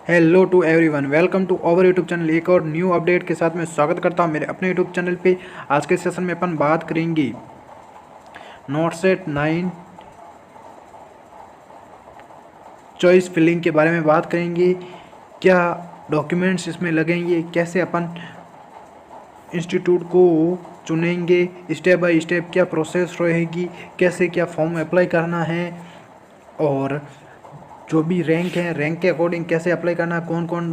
Hello to everyone, welcome to our YouTube channel. एक और new update के साथ मैं स्वागत करता हूं मेरे अपने यूट्यूब चैनल पे। आज के सेशन में अपन बात करेंगे नोट सेट 9 चॉइस फिलिंग के बारे में बात करेंगे। क्या डॉक्यूमेंट्स इसमें लगेंगे, कैसे अपन इंस्टीट्यूट को चुनेंगे, स्टेप बाय स्टेप क्या प्रोसेस रहेगी, कैसे क्या फॉर्म अप्लाई करना है, और जो भी रैंक है रैंक के अकॉर्डिंग कैसे अप्लाई करना, कौन कौन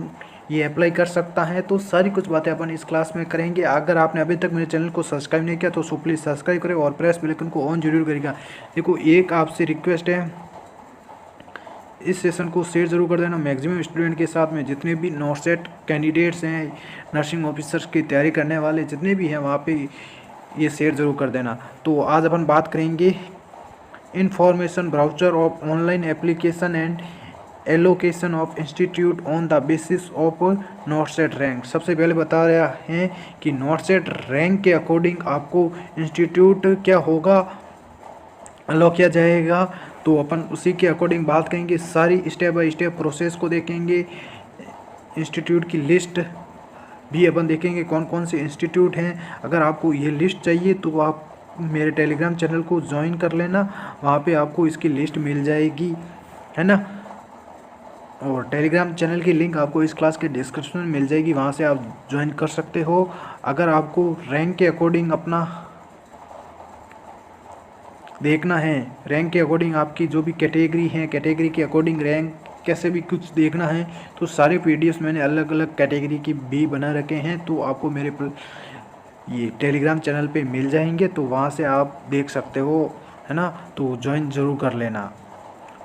ये अप्लाई कर सकता है, तो सारी कुछ बातें अपन इस क्लास में करेंगे। अगर आपने अभी तक मेरे चैनल को सब्सक्राइब नहीं किया तो सो प्लीज़ सब्सक्राइब करें और प्रेस बेल आइकन को ऑन जरूर करेगा। देखो, एक आपसे रिक्वेस्ट है, इस सेशन को शेयर जरूर कर देना मैक्सिमम स्टूडेंट के साथ में। जितने भी नॉट सेट कैंडिडेट्स हैं, नर्सिंग ऑफिसर्स की तैयारी करने वाले जितने भी हैं, वहाँ पे ये शेयर जरूर कर देना। तो आज अपन बात करेंगे information brochure of online application and allocation of institute on the basis of NORCET rank. सबसे पहले बता रहा है कि नॉट सेट रैंक के अकॉर्डिंग आपको इंस्टीट्यूट क्या होगा, अलो किया जाएगा। तो अपन उसी के अकॉर्डिंग बात करेंगे, सारी स्टेप बाय स्टेप प्रोसेस को देखेंगे। इंस्टीट्यूट की लिस्ट भी अपन देखेंगे, कौन कौन से इंस्टीट्यूट हैं। अगर आपको ये लिस्ट चाहिए तो आप मेरे टेलीग्राम चैनल को ज्वाइन कर लेना, वहाँ पे आपको इसकी लिस्ट मिल जाएगी, है ना। और टेलीग्राम चैनल की लिंक आपको इस क्लास के डिस्क्रिप्शन में मिल जाएगी, वहाँ से आप ज्वाइन कर सकते हो। अगर आपको रैंक के अकॉर्डिंग अपना देखना है, रैंक के अकॉर्डिंग आपकी जो भी कैटेगरी है, कैटेगरी के अकॉर्डिंग रैंक कैसे भी कुछ देखना है, तो सारे पीडीएफ मैंने अलग अलग कैटेगरी की भी बना रखे हैं, तो आपको मेरे ये टेलीग्राम चैनल पे मिल जाएंगे, तो वहाँ से आप देख सकते हो, है ना। तो ज्वाइन ज़रूर कर लेना।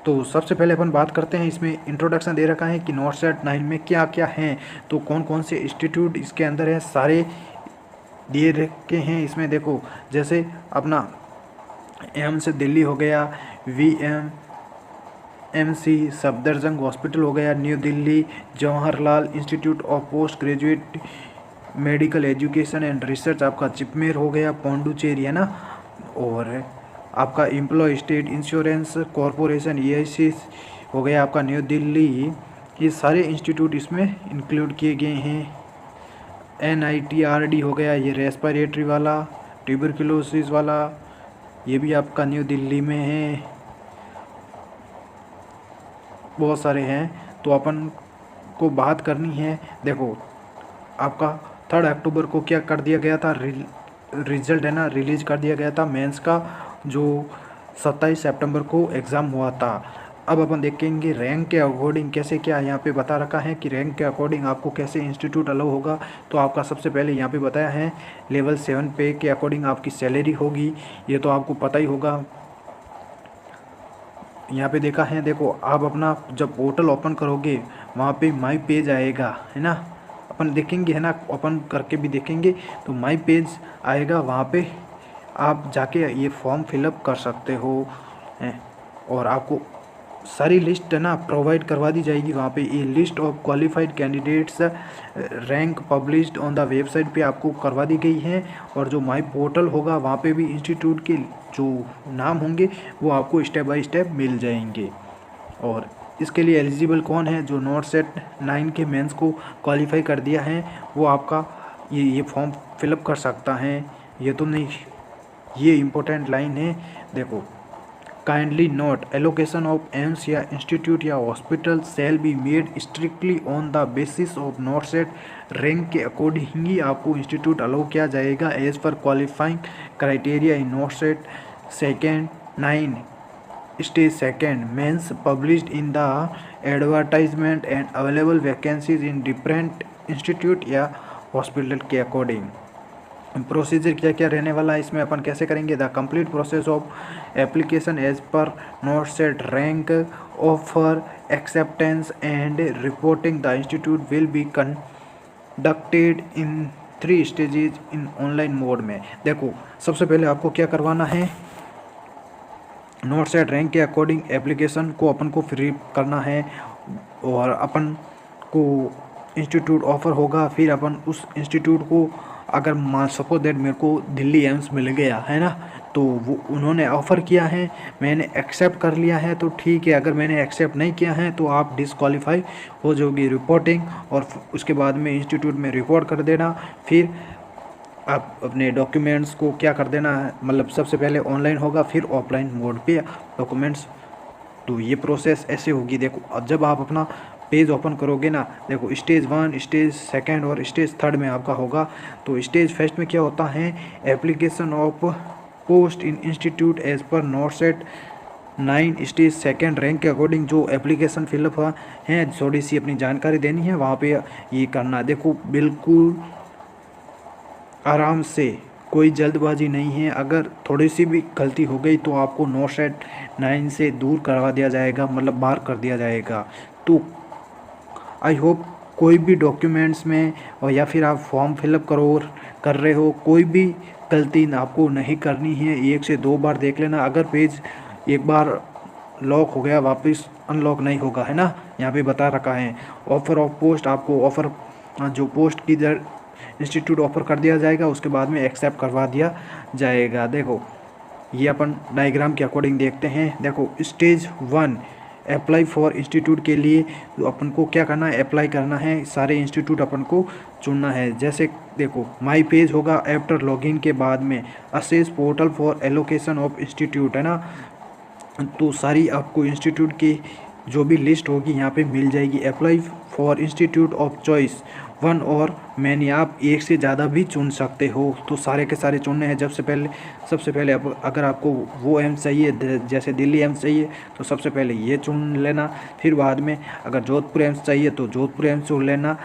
तो सबसे पहले अपन बात करते हैं, इसमें इंट्रोडक्शन दे रखा है कि नॉट सेट 9 में क्या क्या हैं, तो कौन कौन से इंस्टीट्यूट इसके अंदर है, सारे दिए रखे हैं इसमें। देखो, जैसे अपना एम्स दिल्ली हो गया, VMMC सफदरजंग हॉस्पिटल हो गया New Delhi, Jawaharlal institute of post graduate medical education and research आपका चिपमेर हो गया पौंडुचेरी, है ना। और आपका employ state insurance corporation EIC हो गया आपका न्यू दिल्ली। ये सारे इंस्टीट्यूट इसमें इंक्लूड किए गए हैं। NITRD हो गया, ये रेस्पिरेटरी वाला, ट्यूबरकुलोसिस वाला, ये भी आपका न्यू दिल्ली में है। बहुत सारे हैं, तो अपन को बात करनी है। देखो, आपका 3 अक्टूबर को क्या कर दिया गया था, रिजल्ट है ना, रिलीज कर दिया गया था मेंस का, जो 27 सितंबर को एग्ज़ाम हुआ था। अब अपन देखेंगे रैंक के अकॉर्डिंग कैसे क्या यहाँ पे बता रखा है कि रैंक के अकॉर्डिंग आपको कैसे इंस्टीट्यूट अलाउ होगा। तो आपका सबसे पहले यहाँ पे बताया है लेवल 7 पे के अकॉर्डिंग आपकी सैलरी होगी, ये तो आपको पता ही होगा। यहाँ पे देखा है, देखो आप अपना जब पोर्टल ओपन करोगे वहाँ पे माई पेज आएगा, है ना। अपन देखेंगे, है ना, ओपन करके भी देखेंगे, तो माई पेज आएगा, वहाँ पे आप जाके ये फॉर्म फिलअप कर सकते हो हैं, और आपको सारी लिस्ट, है ना, प्रोवाइड करवा दी जाएगी वहाँ पे। ये list of qualified candidates rank published on the website पे आपको करवा दी गई है। और जो माई पोर्टल होगा वहाँ पे भी इंस्टीट्यूट के जो नाम होंगे वो आपको स्टेप बाय स्टेप मिल जाएंगे। और इसके लिए एलिजिबल कौन है, जो नॉट सेट 9 के मेंस को क्वालिफाई कर दिया है, वो आपका ये फॉर्म फिलअप कर सकता है। ये तो नहीं, ये इम्पोर्टेंट लाइन है, देखो। Kindly note, allocation of AIIMS या इंस्टीट्यूट या hospital shall be made strictly on the basis of NORCET rank के अकॉर्डिंग ही आपको इंस्टीट्यूट अलाउ किया जाएगा as per qualifying criteria in NORCET second 9 stage second mains published in the advertisement and available vacancies in different institute या hospital के according. Procedure क्या क्या रहने वाला है इसमें, अपन कैसे करेंगे। The complete process of application as per NORCET rank offer acceptance and reporting the institute will be conducted in 3 stages in online mode में। देखो, सबसे पहले आपको क्या करवाना है, नॉट सेट रैंक के अकॉर्डिंग एप्लीकेशन को अपन को फिल करना है, और अपन को इंस्टीट्यूट ऑफर होगा। फिर अपन उस इंस्टीट्यूट को, अगर मान सपोज दैट मेरे को दिल्ली एम्स मिल गया, है ना, तो वो उन्होंने ऑफ़र किया है, मैंने एक्सेप्ट कर लिया है तो ठीक है, अगर मैंने एक्सेप्ट नहीं किया है तो आप डिसक्वालीफाई हो जाओगी रिपोर्टिंग, और उसके बाद में इंस्टीट्यूट में रिपोर्ट कर देना। फिर आप अपने डॉक्यूमेंट्स को क्या कर देना है, मतलब सबसे पहले ऑनलाइन होगा, फिर ऑफलाइन मोड पे डॉक्यूमेंट्स। तो ये प्रोसेस ऐसे होगी। देखो अब जब आप अपना पेज ओपन करोगे ना, देखो स्टेज 1, स्टेज 2 और स्टेज 3 में आपका होगा। तो स्टेज फर्स्ट में क्या होता है, application of post in institute as per NORCET 9। Stage 2 rank के अकॉर्डिंग जो एप्लीकेशन फिलअप है, थोड़ी सी अपनी जानकारी देनी है वहाँ पे ये करना। देखो बिल्कुल आराम से, कोई जल्दबाजी नहीं है। अगर थोड़ी सी भी गलती हो गई तो आपको 9 से दूर करवा दिया जाएगा, मतलब मार्क कर दिया जाएगा। तो आई होप कोई भी डॉक्यूमेंट्स में और या फिर आप फॉर्म फिलअप कर रहे हो, कोई भी गलती आपको नहीं करनी है। 1 से 2 बार देख लेना। अगर पेज एक बार लॉक हो गया वापस अनलॉक नहीं होगा, है ना, यहाँ पे बता रखा है। ऑफर ऑफ पोस्ट, आपको ऑफ़र जो पोस्ट की इंस्टीट्यूट ऑफर कर दिया जाएगा, उसके बाद में एक्सेप्ट करवा दिया जाएगा। देखो ये अपन डायग्राम के अकॉर्डिंग देखते हैं। देखो स्टेज 1 अप्लाई फॉर इंस्टीट्यूट के लिए तो अपन को क्या करना है, अप्लाई करना है, सारे इंस्टीट्यूट अपन को चुनना है। जैसे देखो माई पेज होगा आफ्टर लॉगिन के बाद में access portal for allocation of institute, है ना। तो सारी आपको इंस्टीट्यूट की जो भी लिस्ट होगी यहाँ पे मिल जाएगी। Apply for institute of choice 1 और मैंने, आप एक से ज़्यादा भी चुन सकते हो। तो सारे के सारे चुनने हैं। सबसे पहले अगर आपको वो एम्स चाहिए, जैसे दिल्ली एम्स चाहिए तो सबसे पहले ये चुन लेना। फिर बाद में अगर जोधपुर एम्स चाहिए तो जोधपुर एम्स चुन लेना।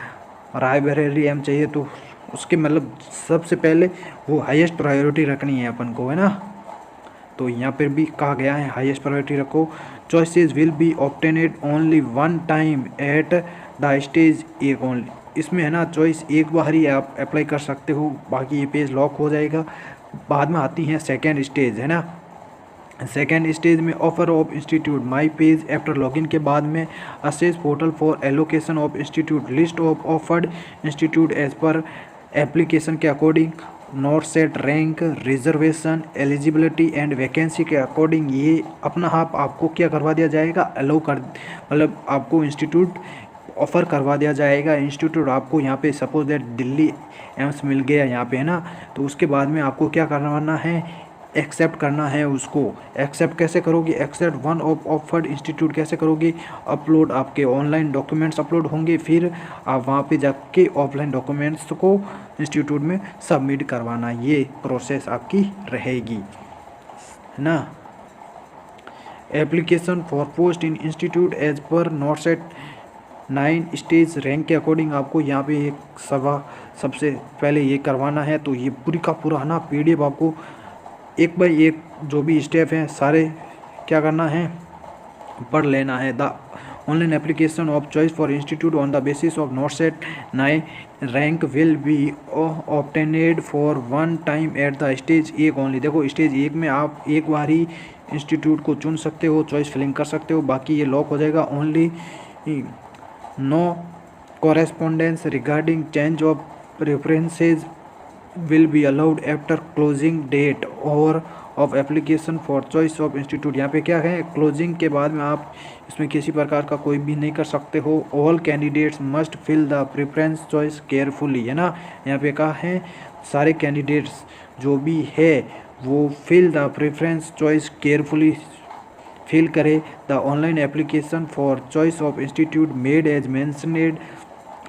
रायबरेली एम्स चाहिए तो उसके मतलब सबसे पहले वो हाईएस्ट प्रायोरिटी रखनी है अपन को, है ना। तो यहाँ पर भी कहा गया है हाईएस्ट प्रायोरिटी रखो। Choices will be obtained only 1 time at the stage 1 only. इसमें है ना चॉइस एक बार ही आप अप्लाई कर सकते हो, बाकी ये पेज लॉक हो जाएगा। बाद में आती है सेकेंड स्टेज, है ना। सेकेंड स्टेज में offer of institute my page after login के बाद में access portal for allocation of institute list of offered institute as per application के according NORCET rank reservation eligibility and vacancy के according ये अपना आपको क्या करवा दिया जाएगा, अलो कर, मतलब आपको इंस्टीट्यूट ऑफ़र करवा दिया जाएगा। इंस्टीट्यूट आपको यहाँ पे सपोज दैट दिल्ली एम्स मिल गया यहाँ पे, है ना। तो उसके बाद में आपको क्या करवाना है, एक्सेप्ट करना है उसको। एक्सेप्ट कैसे करोगे, एक्सेप्ट 1 ऑफ ऑफर्ड इंस्टीट्यूट कैसे करोगे, अपलोड आपके ऑनलाइन डॉक्यूमेंट्स अपलोड होंगे, फिर आप वहाँ पे जाके ऑफलाइन डॉक्यूमेंट्स को इंस्टीट्यूट में सबमिट करवाना। ये प्रोसेस आपकी रहेगी, है ना। Application for post in institute as per NORCET 9 stage rank के अकॉर्डिंग आपको यहाँ पे एक सबसे पहले ये करवाना है। तो ये पूरी का पूरा, है ना, PDF आपको एक बाय एक जो भी स्टेप हैं सारे क्या करना है, पढ़ लेना है। The online application of choice for institute on the basis of NORCET 9 rank will be obtained for 1 time at the stage 1 only. देखो स्टेज 1 में आप एक बार ही इंस्टीट्यूट को चुन सकते हो, चॉइस फिलिंग कर सकते हो, बाकी ये लॉक हो जाएगा। Only no correspondence regarding change of preferences will be allowed after closing date or of application for choice of institute। यहाँ पे क्या है, क्लोजिंग के बाद में आप इसमें किसी प्रकार का कोई भी नहीं कर सकते हो। All candidates must fill the preference choice carefully, है ना। यहाँ पे कहा है सारे कैंडिडेट्स जो भी है वो fill the preference choice carefully fill करे। The online application for choice of institute made as mentioned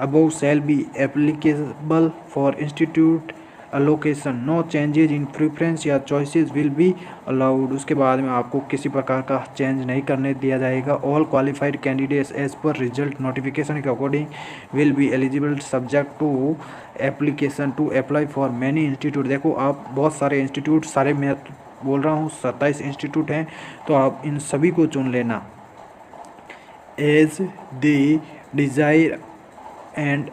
above shall be applicable for institute allocation. No changes in preference या चॉइसेस विल बी अलाउड। उसके बाद में आपको किसी प्रकार का change नहीं करने दिया जाएगा। All qualified candidates as per result notification के according will be eligible subject to application to apply for many institute. देखो आप बहुत सारे इंस्टीट्यूट, सारे मैं बोल रहा हूँ 27 इंस्टीट्यूट हैं, तो आप इन सभी को चुन लेना। As the desire and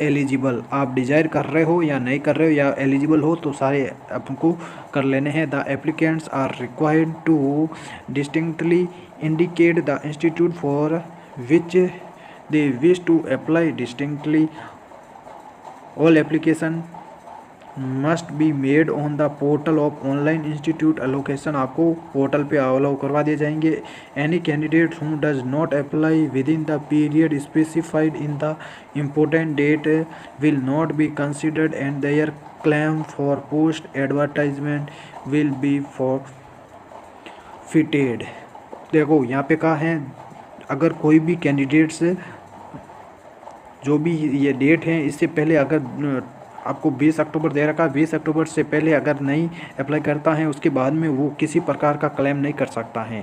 eligible, आप डिज़ायर कर रहे हो या नहीं कर रहे हो या एलिजिबल हो तो सारे आपको कर लेने हैं। The applicants are required to distinctly indicate the institute for which they wish to apply distinctly. All application must be made on the portal of online institute allocation, आपको पोर्टल पे अलाउ करवा दिए जाएंगे। Any candidate who does not apply within the period specified in the important date will not be considered and their claim for post advertisement will be forfeited. देखो यहाँ पे कहा है, अगर कोई भी कैंडिडेट्स जो भी ये डेट है इससे पहले अगर आपको 20 अक्टूबर दे रखा है, 20 अक्टूबर से पहले अगर नहीं अप्लाई करता है उसके बाद में वो किसी प्रकार का क्लेम नहीं कर सकता है।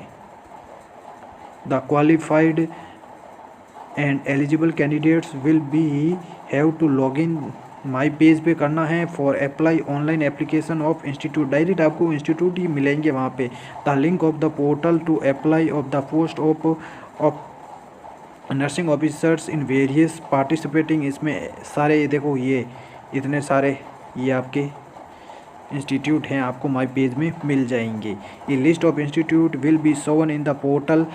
The qualified and eligible candidates will be have to log in my page पे करना है for apply online application of institute, direct आपको इंस्टीट्यूट ही मिलेंगे वहाँ पे। The link of the portal to apply of the post of nursing officers in various participating, इसमें सारे देखो ये इतने सारे ये आपके इंस्टीट्यूट हैं, आपको माई पेज में मिल जाएंगे। A list of institute will be shown in the portal,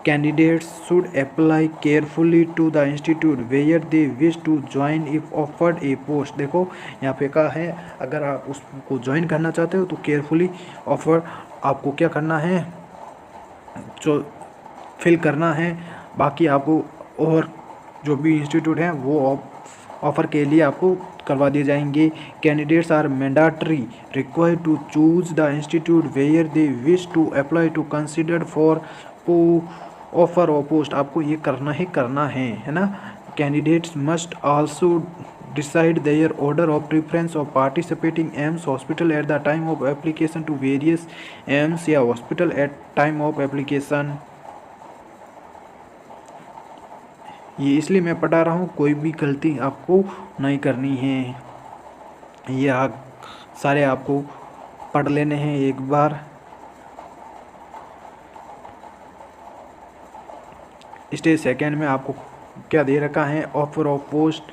candidates should apply carefully to the institute where they wish to join if offered a post. देखो यहाँ पे कहा है, अगर आप उसको ज्वाइन करना चाहते हो तो केयरफुली ऑफर आपको क्या करना है, जो फिल करना है। बाकी आपको और जो भी इंस्टीट्यूट हैं वो ऑफ़र के लिए आपको करवा दिए जाएंगे। Candidates are mandatory required to choose the institute where they wish to apply to considered for offer और पोस्ट, आपको ये करना है ना। Candidates must also decide their order of preference of participating AIIMS hospital at the time of application to various AIIMS या hospital at time of application. ये इसलिए मैं पढ़ा रहा हूँ, कोई भी गलती आपको नहीं करनी है, ये सारे आपको पढ़ लेने हैं एक बार। स्टेज सेकेंड में आपको क्या दे रखा है, offer of post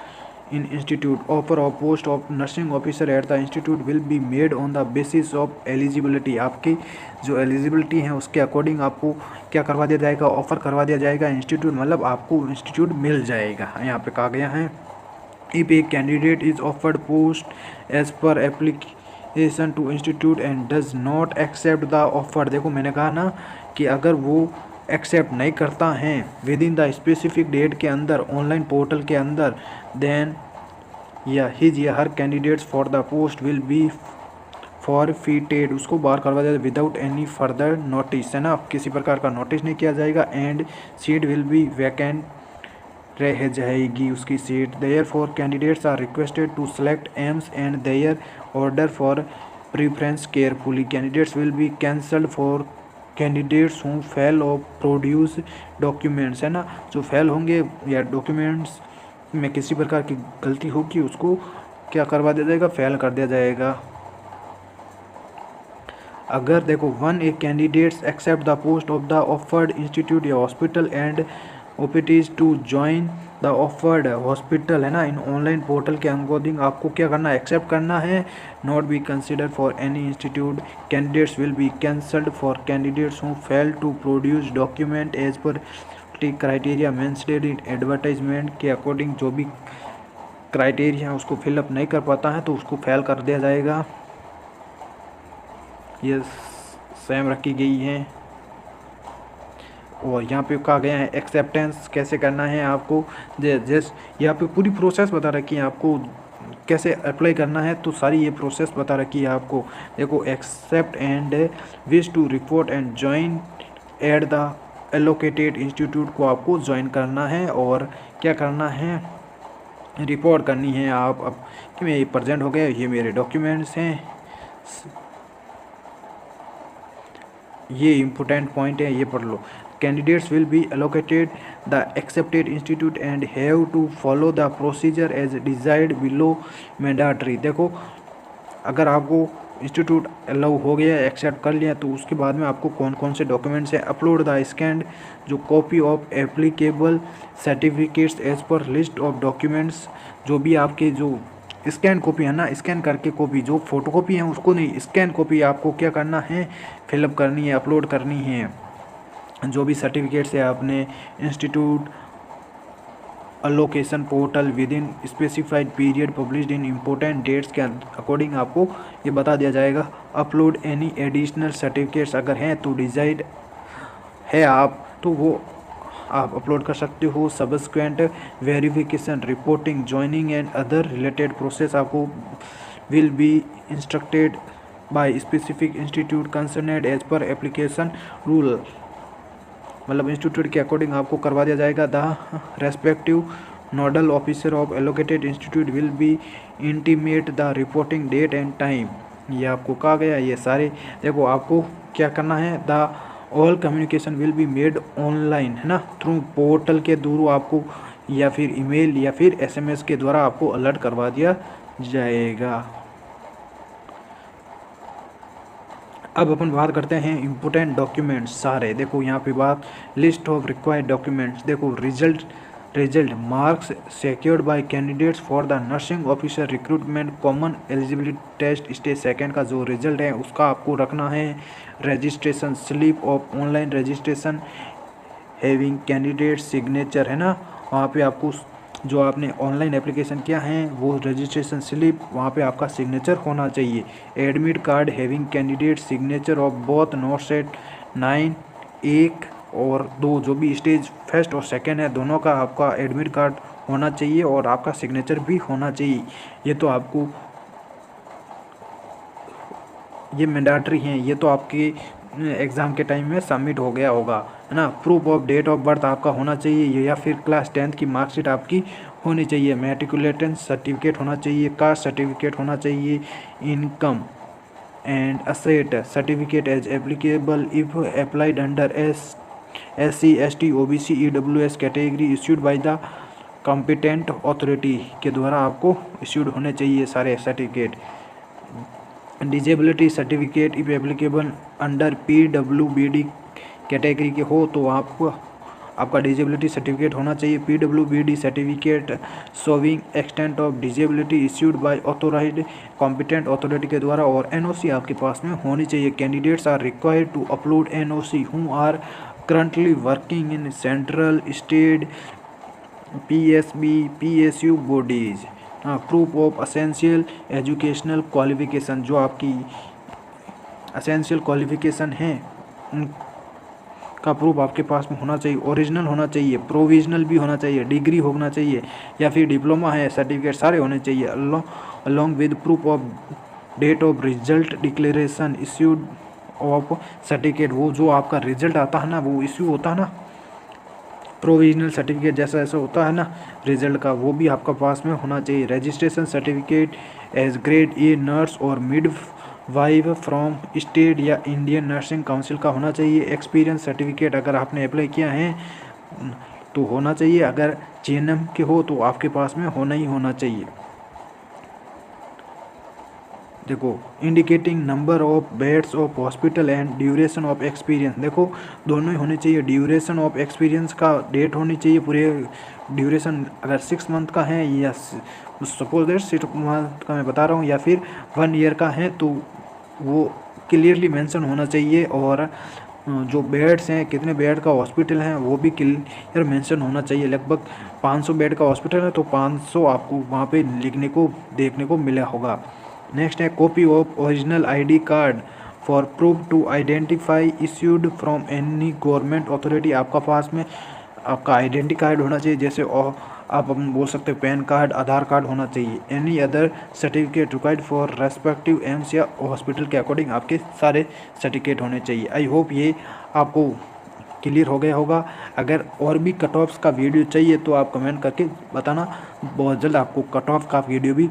in institute, offer of post of nursing officer at the institute will B made on the basis of eligibility, आपकी जो एलिजिबिलिटी है उसके अकॉर्डिंग आपको क्या करवा दिया जाएगा, ऑफर करवा दिया जाएगा इंस्टीट्यूट, मतलब आपको इंस्टीट्यूट मिल जाएगा। यहाँ पे कहा गया है, if a candidate is offered post as per application to institute and does not accept the offer, देखो मैंने कहा ना कि अगर वो एक्सेप्ट नहीं करता है within the specific date के अंदर ऑनलाइन पोर्टल के अंदर, देन या हिज या her candidates for the post will be forfeited, उसको बाहर करवा जाएगा विदाउट एनी फर्दर नोटिस, है ना, किसी प्रकार का नोटिस नहीं किया जाएगा। And seat will be vacant रह जाएगी उसकी seat. Therefore candidates are requested to select AIIMS and their order for preference carefully, candidates will be cancelled for candidates who fail और प्रोड्यूस डॉक्यूमेंट्स, है ना, जो फेल होंगे या डॉक्यूमेंट्स में किसी प्रकार की गलती होगी उसको क्या करवा दिया जाएगा, फेल कर दिया जाएगा। अगर देखो one a candidates accept the post of the offered institute या hospital and opts to join the offered hospital, है ना, इन ऑनलाइन पोर्टल के अकॉर्डिंग आपको क्या करना है, एक्सेप्ट करना है। Not be consider for any institute, candidates will be cancelled for candidates who fail to produce document as per criteria mentioned in advertisement के अकॉर्डिंग, जो भी क्राइटेरिया उसको फिलअप नहीं कर पाता है तो उसको फेल कर दिया जाएगा। ये सेम रखी गई है। और यहाँ पे कहा गया है एक्सेप्टेंस कैसे करना है आपको, जस्ट यहाँ पे पूरी प्रोसेस बता रखी है आपको कैसे अप्लाई करना है, तो सारी ये प्रोसेस बता रखी है आपको। देखो accept and wish to report and join at the allocated institute को आपको ज्वाइन करना है और क्या करना है, रिपोर्ट करनी है आप। अब कि मैं ये प्रेजेंट हो गया, ये मेरे डॉक्यूमेंट्स हैं, ये इम्पोर्टेंट पॉइंट है, ये पढ़ लो। Candidates will be allocated the accepted institute and have to follow the procedure as devised below mandatory. देखो अगर आपको इंस्टीट्यूट अलाउ हो गया, एक्सेप्ट कर लिया, तो उसके बाद में आपको कौन कौन से डॉक्यूमेंट्स हैं, अपलोड द स्कैंड जो copy of applicable certificates as per list of documents, जो भी आपके जो स्कैन कॉपी है ना, स्कैन करके कॉपी, जो फोटो कॉपी है उसको नहीं, स्कैन कॉपी आपको क्या करना है, फिलअप करनी है, अपलोड करनी है। जो भी सर्टिफिकेट्स है आपने institute allocation portal within specified period published in important dates के अकॉर्डिंग आपको ये बता दिया जाएगा। अपलोड एनी एडिशनल सर्टिफिकेट्स अगर हैं तो डिजाइड है आप तो वो आप अपलोड कर सकते हो। Subsequent verification reporting joining and other related process आपको will be instructed by specific institute concerned as per application rule, मतलब इंस्टीट्यूट के अकॉर्डिंग आपको करवा दिया जाएगा। The respective nodal officer of allocated institute will be intimate the reporting date and time. ये आपको कहा गया। ये सारे देखो आपको क्या करना है, the all communication will be made online, है ना, थ्रू पोर्टल के थ्रू आपको या फिर ईमेल या फिर SMS के द्वारा आपको अलर्ट करवा दिया जाएगा। अब अपन बात करते हैं इम्पोर्टेंट डॉक्यूमेंट्स सारे। देखो यहाँ पे बात लिस्ट ऑफ रिक्वायर्ड डॉक्यूमेंट्स। देखो result marks secured by candidates for the nursing officer recruitment common eligibility test stage second का जो रिजल्ट है उसका आपको रखना है। Registration slip of online registration having candidate signature, है ना, वहाँ पे आपको जो आपने ऑनलाइन एप्लीकेशन किया है वो रजिस्ट्रेशन स्लिप वहाँ पे आपका सिग्नेचर होना चाहिए। Admit card having candidate signature of both not set 9 1 और 2 जो भी स्टेज फर्स्ट और सेकंड है दोनों का आपका एडमिट कार्ड होना चाहिए और आपका सिग्नेचर भी होना चाहिए। ये तो आपको ये मैंडेटरी हैं, ये तो आपके एग्ज़ाम के टाइम में सबमिट हो गया होगा, है ना। Proof of date of birth आपका होना चाहिए या फिर क्लास 10th की मार्कशीट आपकी होनी चाहिए। मैट्रिकुलेशन सर्टिफिकेट होना चाहिए। कास्ट सर्टिफिकेट होना चाहिए। Income and asset certificate as applicable if applied under SC ST OBC EWS category issued by the competent authority के द्वारा आपको इश्यूड होने चाहिए सारे certificate. Disability certificate if applicable under PWBD category के हो तो आपका डिजेबिलिटी सर्टिफिकेट होना चाहिए। PWBD certificate showing extent of disability issued by authorised competent authority के द्वारा और NOC आपके पास में होनी चाहिए। Candidates are required to upload NOC who are currently working in central state PSB PSU bodies. Proof of essential educational qualification जो आपकी असेंशियल क्वालिफिकेशन है उनका प्रूफ आपके पास में होना चाहिए। ओरिजिनल होना चाहिए, प्रोविजनल भी होना चाहिए, डिग्री होना चाहिए या फिर डिप्लोमा है सर्टिफिकेट सारे होने चाहिए। Along with proof of date of result declaration issued of certificate, वो जो आपका रिजल्ट आता है ना वो इश्यू होता है ना प्रोविजनल सर्टिफिकेट जैसा ऐसा होता है ना रिजल्ट का, वो भी आपका पास में होना चाहिए। Registration certificate as grade A nurse और मिड वाइफ फ्रॉम स्टेट या इंडियन नर्सिंग काउंसिल का होना चाहिए। एक्सपीरियंस सर्टिफिकेट अगर आपने अप्लाई किया है तो होना चाहिए। अगर GNM के हो तो आपके पास में होना ही होना चाहिए। देखो indicating number of beds of hospital and duration of experience, देखो दोनों ही होने चाहिए। ड्यूरेशन ऑफ एक्सपीरियंस का डेट होनी चाहिए, पूरे ड्यूरेशन अगर 6 मंथ का है या सपोज दैट 6 मंथ का मैं बता रहा हूँ या फिर 1 ईयर का है तो वो क्लियरली मेंशन होना चाहिए। और जो बेड्स हैं कितने बेड का हॉस्पिटल है वो भी क्लियर मेंशन होना चाहिए। लगभग 500 बेड का हॉस्पिटल है तो 500 आपको वहाँ पे लिखने को देखने को मिला होगा। नेक्स्ट है copy of original ID card for proof to identify issued from any government authority, आपका पास में आपका आइडेंटिटी कार्ड होना चाहिए। जैसे आप बोल सकते हैं पैन कार्ड, आधार कार्ड होना चाहिए। Any other certificate required for respective AIIMS या हॉस्पिटल के अकॉर्डिंग आपके सारे सर्टिफिकेट होने चाहिए। आई होप ये आपको क्लियर हो गया होगा। अगर और भी कट ऑफ्स का वीडियो चाहिए तो आप कमेंट करके बताना, बहुत जल्द आपको कट ऑफ का वीडियो भी